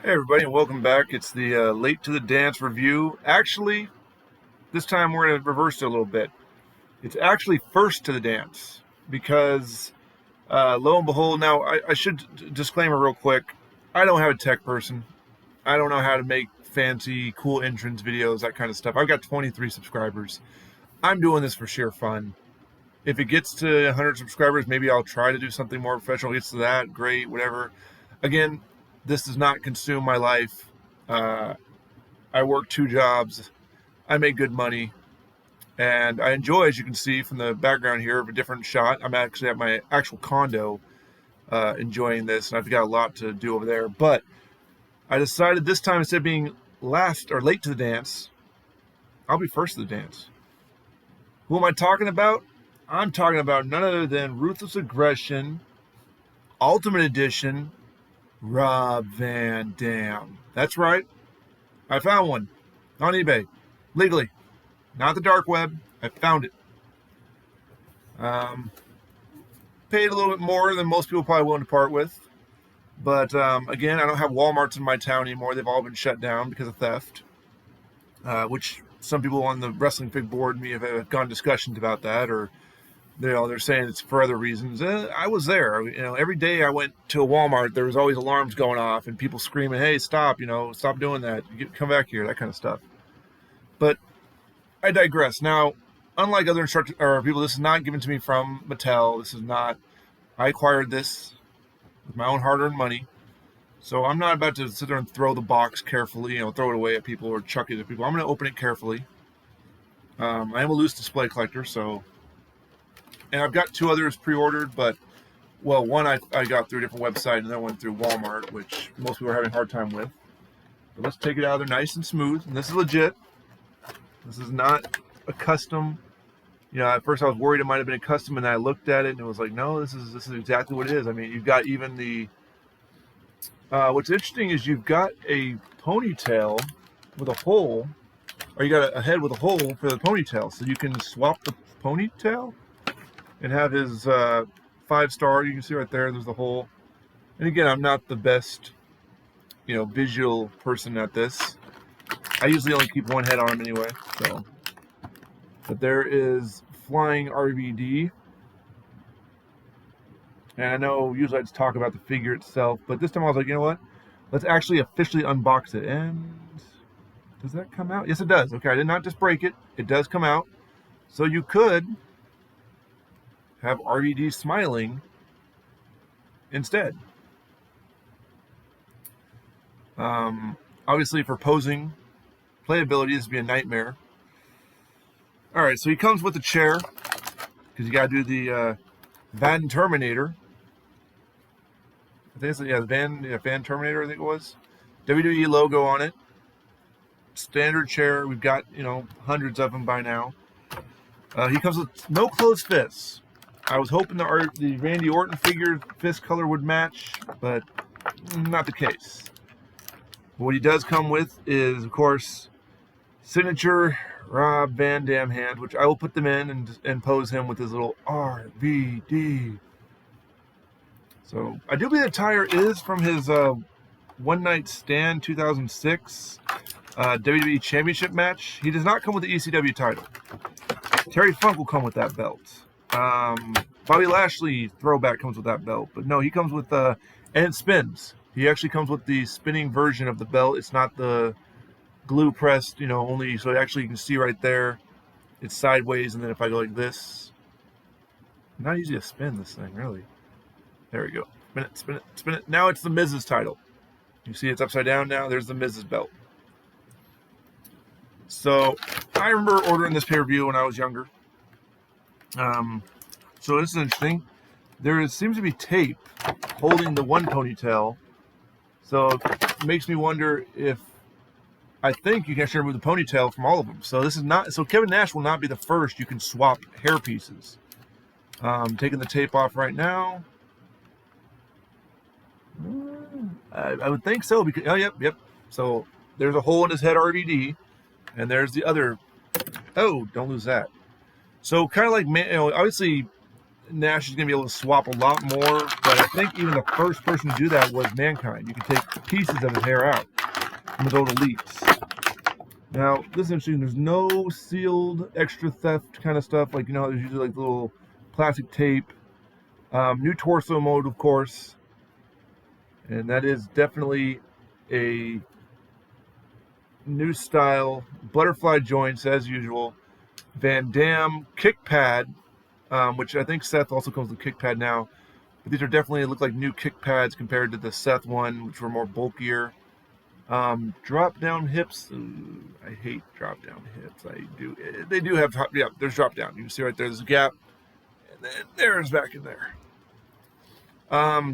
Hey everybody, and welcome back. It's the late to the dance review. Actually, this time we're going to reverse it a little bit. It's actually first to the dance because lo and behold, now I should disclaimer real quick. I don't have a tech person. I don't know how to make fancy, cool entrance videos, that kind of stuff. I've got 23 subscribers. I'm doing this for sheer fun. If it gets to 100 subscribers, maybe I'll try to do something more professional. If it gets to that, great, whatever. Again, this does not consume my life. Uh, I work two jobs. I make good money, and I enjoy, as you can see from the background here of a different shot. I'm actually at my actual condo, enjoying this, and I've got a lot to do over there. But I decided this time, instead of being last or late to the dance, I'll be first to the dance. Who am I talking about? I'm talking about none other than Ruthless Aggression Ultimate Edition Rob Van Dam. That's right. I found one on eBay legally. Not the dark web. I found it. Um, Paid a little bit more than most people probably willing to part with. But again, I don't have Walmarts in my town anymore. They've all been shut down because of theft, which some people on the wrestling fig board and me have gone discussions about that, or they're saying it's for other reasons. I was there. Every day I went to a Walmart, there was always alarms going off and people screaming, "Hey, stop! Stop doing that! Come back here!" That kind of stuff. But I digress. Now, unlike other instructors or people, this is not given to me from Mattel. This is not. I acquired this with my own hard-earned money, so I'm not about to sit there and throw the box carefully, throw it away at people or chuck it at people. I'm going to open it carefully. I am a loose display collector, and I've got two others pre-ordered, but one I got through a different website, and then one through Walmart, which most people are having a hard time with. But let's take it out of there nice and smooth, and this is legit. This is not a custom. At first I was worried it might have been a custom, and I looked at it and it was like, no, this is exactly what it is. I mean, you've got even the. What's interesting is you've got a ponytail with a hole, or you got a head with a hole for the ponytail, so you can swap the ponytail and have his 5-star. You can see right there. There's the hole. And again, I'm not the best, visual person at this. I usually only keep one head on him anyway, so. But there is Flying RVD. And I know usually I just talk about the figure itself, but this time I was like, you know what? Let's actually officially unbox it. And does that come out? Yes, it does. Okay, I did not just break it. It does come out. So you could have RVD smiling instead. Obviously, for posing, playability, this would be a nightmare. All right, so he comes with a chair because you got to do the Van Terminator. I think it's the Van Terminator. I think it was WWE logo on it. Standard chair. We've got hundreds of them by now. He comes with no closed fists. I was hoping the Randy Orton figure fist color would match, but not the case. What he does come with is, of course, signature Rob Van Dam hand, which I will put them in and pose him with his little RVD. So I do believe the attire is from his One Night Stand 2006 WWE Championship match. He does not come with the ECW title. Terry Funk will come with that belt. Bobby Lashley throwback comes with that belt, but no, he comes with and it spins. He actually comes with the spinning version of the belt. It's not the glue pressed, only, so actually you can see right there, it's sideways, and then if I go like this, not easy to spin this thing, really. There we go. Spin it, spin it, spin it. Now it's the Miz's title. You see it's upside down now. There's the Miz's belt. So I remember ordering this pay-per-view when I was younger. So this is interesting. There seems to be tape holding the one ponytail. So it makes me wonder if I think you can actually remove the ponytail from all of them. So this is not. So Kevin Nash will not be the first you can swap hair pieces. Taking the tape off right now. I would think so because yep. So there's a hole in his head, RVD, and there's the other. Oh, don't lose that. So kind of like obviously, Nash is going to be able to swap a lot more, but I think even the first person to do that was Mankind. You can take pieces of his hair out from his old elites. Now, this is interesting. There's no sealed extra theft kind of stuff. Like, there's usually like little plastic tape. New torso mode, of course. And that is definitely a new style. Butterfly joints, as usual. Van Damme kick pad, which I think Seth also comes with kick pad now. But these are definitely look like new kick pads compared to the Seth one, which were more bulkier. Drop down hips. I hate drop down hips. I do. They do have. Yeah, there's drop down. You can see right there. There's a gap, and then there's back in there.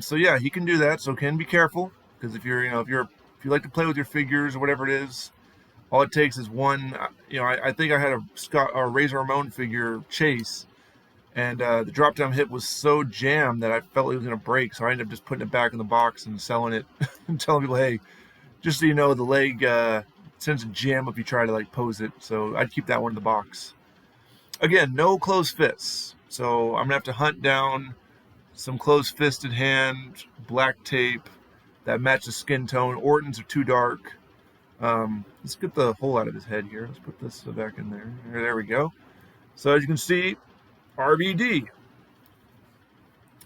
So yeah, he can do that. So can be careful, because if you like to play with your figures or whatever it is, all it takes is one. I think I had a Razor Ramon figure Chase, and the drop down hip was so jammed that I felt it was gonna break. So I ended up just putting it back in the box and selling it, and telling people, hey, just so you know, the leg tends to jam if you try to like pose it. So I'd keep that one in the box. Again, no closed fists. So I'm gonna have to hunt down some closed-fisted hand, black tape that match the skin tone. Orton's are too dark. Let's get the hole out of his head here. Let's put this back in there. There we go. So as you can see, RVD.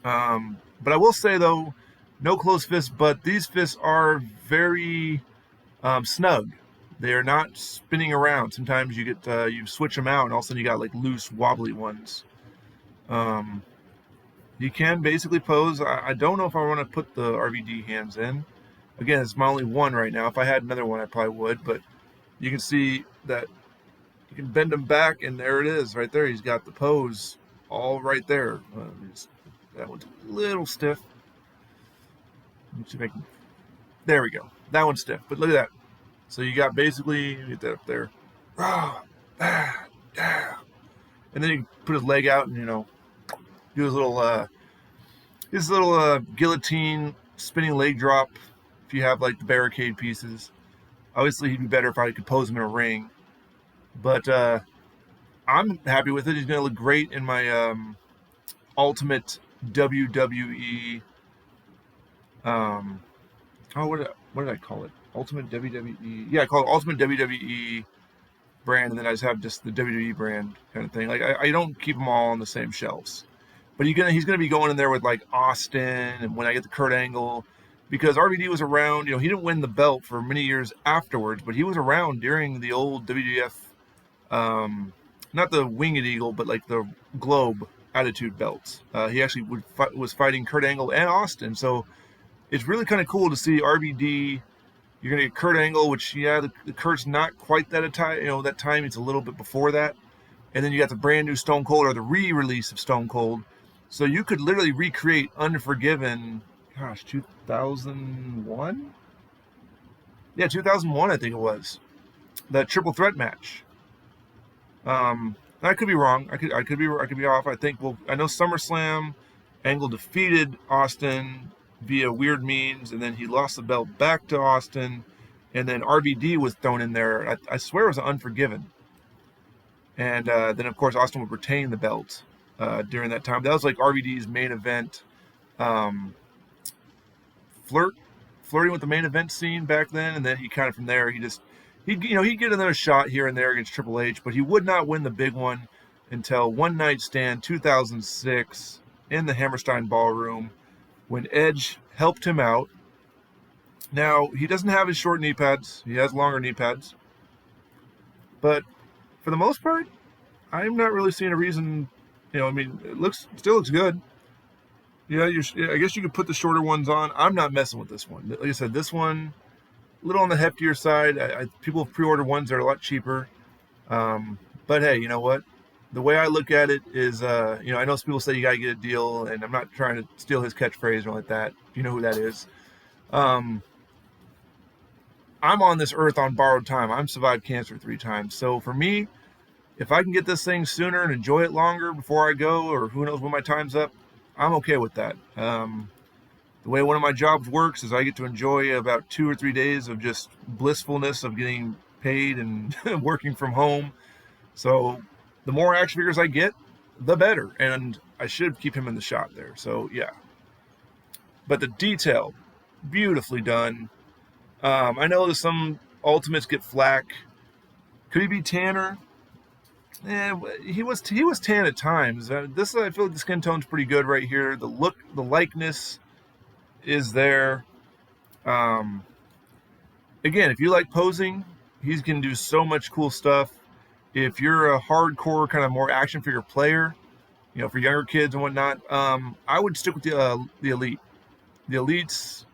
But I will say though, no closed fists, but these fists are very snug. They are not spinning around. Sometimes you get you switch them out, and all of a sudden you got like loose, wobbly ones. You can basically pose. I don't know if I want to put the RVD hands in. Again, it's my only one right now. If I had another one, I probably would. But you can see that you can bend him back, and there it is right there. He's got the pose all right there. That one's a little stiff. Let me see if I can. There we go. That one's stiff. But look at that. So you got basically, get that up there. And then you put his leg out and, do his little guillotine spinning leg drop if you have like the barricade pieces. Obviously, he'd be better if I could pose him in a ring. But I'm happy with it. He's going to look great in my Ultimate WWE. What did I call it? Ultimate WWE. Yeah, I call it Ultimate WWE brand, and then I just have just the WWE brand kind of thing. Like I don't keep them all on the same shelves. But he's gonna be going in there with like Austin, and when I get the Kurt Angle, because RVD was around. He didn't win the belt for many years afterwards, but he was around during the old WWF, not the Winged Eagle, but like the Globe Attitude belts. He actually was fighting Kurt Angle and Austin, so it's really kind of cool to see RVD. You're gonna get Kurt Angle, which the Kurt's not quite that time. That time it's a little bit before that, and then you got the brand new Stone Cold or the re-release of Stone Cold. So you could literally recreate Unforgiven, 2001? Yeah, 2001, I think it was. That triple threat match. I could be wrong. I could be off. I know SummerSlam, Angle defeated Austin via weird means, and then he lost the belt back to Austin, and then RVD was thrown in there. I swear it was Unforgiven. And then, of course, Austin would retain the belt during that time. That was like RVD's main event. Flirting with the main event scene back then, and then he kind of from there he'd get another shot here and there against Triple H, but he would not win the big one until One Night Stand 2006 in the Hammerstein Ballroom when Edge helped him out. Now he doesn't have his short knee pads; he has longer knee pads, but for the most part, I'm not really seeing a reason. It still looks good. I guess you could put the shorter ones on. I'm not messing with this one. Like I said, this one, a little on the heftier side. People have pre-ordered ones that are a lot cheaper. But hey, you know what? The way I look at it is, I know some people say you got to get a deal, and I'm not trying to steal his catchphrase or like that. If you know who that is. I'm on this earth on borrowed time. I've survived cancer 3 times. So for me, if I can get this thing sooner and enjoy it longer before I go, or who knows when my time's up, I'm okay with that. The way one of my jobs works is I get to enjoy about 2 or 3 days of just blissfulness of getting paid and working from home. So the more action figures I get, the better. And I should keep him in the shot there. So yeah. But the detail, beautifully done. I know that some ultimates get flack. Could he be tanner? He was tan at times. This I feel like the skin tone's pretty good right here. The look, the likeness is there. Um, Again, if you like posing, he can do so much cool stuff. If you're a hardcore kind of more action figure player, for younger kids and whatnot, I would stick with the elite. The elites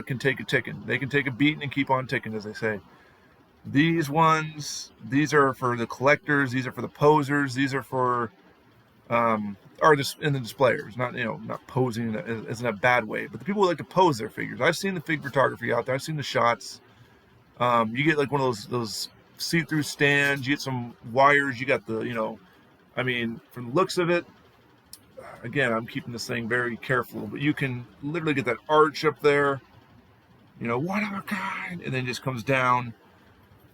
can take a ticking. They can take a beating and keep on ticking, as they say. These ones, these are for the collectors. These are for the posers. These are for are just in the displayers, not posing in a bad way, but the people who like to pose their figures. I've seen the fig photography out there. I've seen the shots. You get like one of those see-through stands. You get some wires. You got from the looks of it, again, I'm keeping this thing very careful, but you can literally get that arch up there, one of a kind, and then just comes down,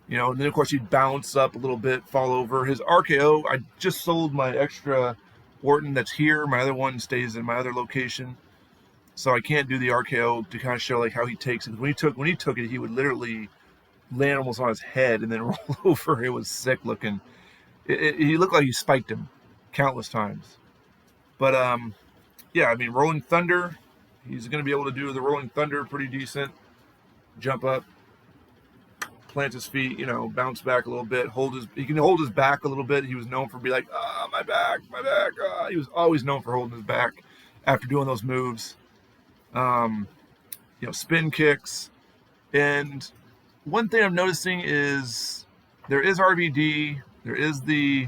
and then of course he'd bounce up a little bit, fall over. His RKO, I just sold my extra Orton that's here. My other one stays in my other location, so I can't do the RKO to kind of show like how he takes it. When he took it, he would literally land almost on his head and then roll over. It was sick looking. He looked like he spiked him countless times. But yeah, Rolling Thunder, he's going to be able to do the Rolling Thunder pretty decent. Jump up, plant his feet, bounce back a little bit. He can hold his back a little bit. He was known for being like, my back. He was always known for holding his back after doing those moves. Spin kicks. And one thing I'm noticing is there is RVD, there is the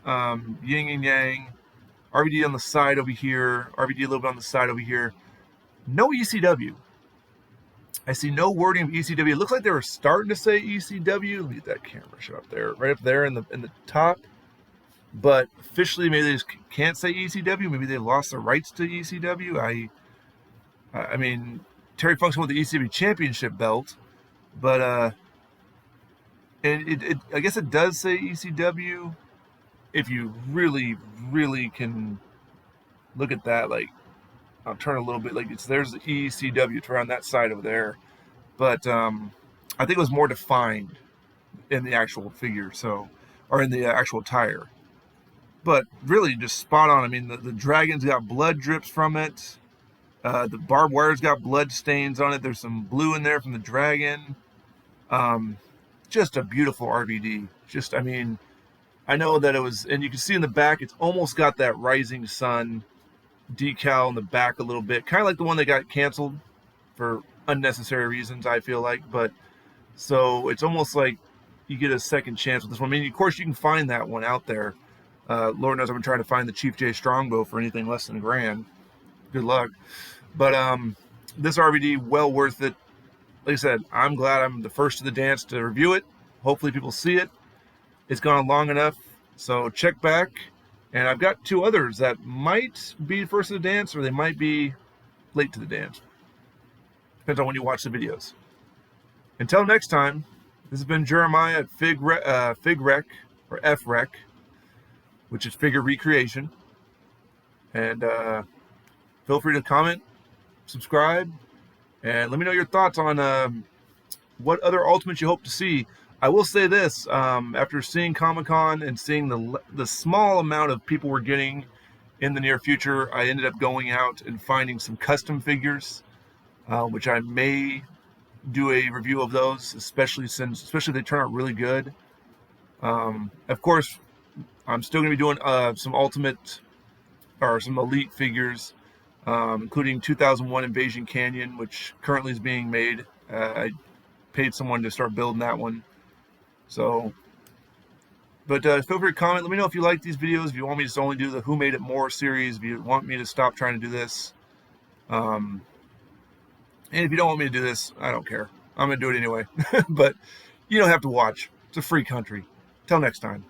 yin and yang. RVD on the side over here, RVD a little bit on the side over here. No ECW. I see no wording of ECW. It looks like they were starting to say ECW. Let me get that camera shot up there, right up there in the top. But officially, maybe they just can't say ECW. Maybe they lost the rights to ECW. I mean, Terry Funk's won the ECW Championship belt, but and I guess it does say ECW. If you really, really can look at that, like, I'll turn a little bit, like there's the ECW, it's around that side over there. But I think it was more defined in the actual figure, or in the actual tire. But really just spot on. The dragon's got blood drips from it. The barbed wire's got blood stains on it. There's some blue in there from the dragon. Just a beautiful RVD. I know that it was, and you can see in the back, it's almost got that rising sun decal in the back a little bit, kind of like the one that got canceled for unnecessary reasons, I feel like. But so it's almost like you get a second chance with this one. Of course, you can find that one out there. Lord knows I've been trying to find the Chief J Strongbow for anything less than $1,000. Good luck. But this RVD, well worth it. Like I said, I'm glad I'm the first to the dance to review it. Hopefully people see it. It's gone long enough, so check back. And I've got 2 others that might be first to the dance, or they might be late to the dance. Depends on when you watch the videos. Until next time, this has been Jeremiah at Fig Rec, or FREC, which is Figure Recreation. And feel free to comment, subscribe, and let me know your thoughts on what other Ultimates you hope to see. I will say this, after seeing Comic-Con and seeing the small amount of people we're getting in the near future, I ended up going out and finding some custom figures, which I may do a review of those, especially if they turn out really good. Of course, I'm still going to be doing some Ultimate or some Elite figures, including 2001 Invasion Canyon, which currently is being made. I paid someone to start building that one. But feel free to comment. Let me know if you like these videos, if you want me to only do the Who Made It More series, if you want me to stop trying to do this. And if you don't want me to do this, I don't care. I'm going to do it anyway. But you don't have to watch. It's a free country. Till next time.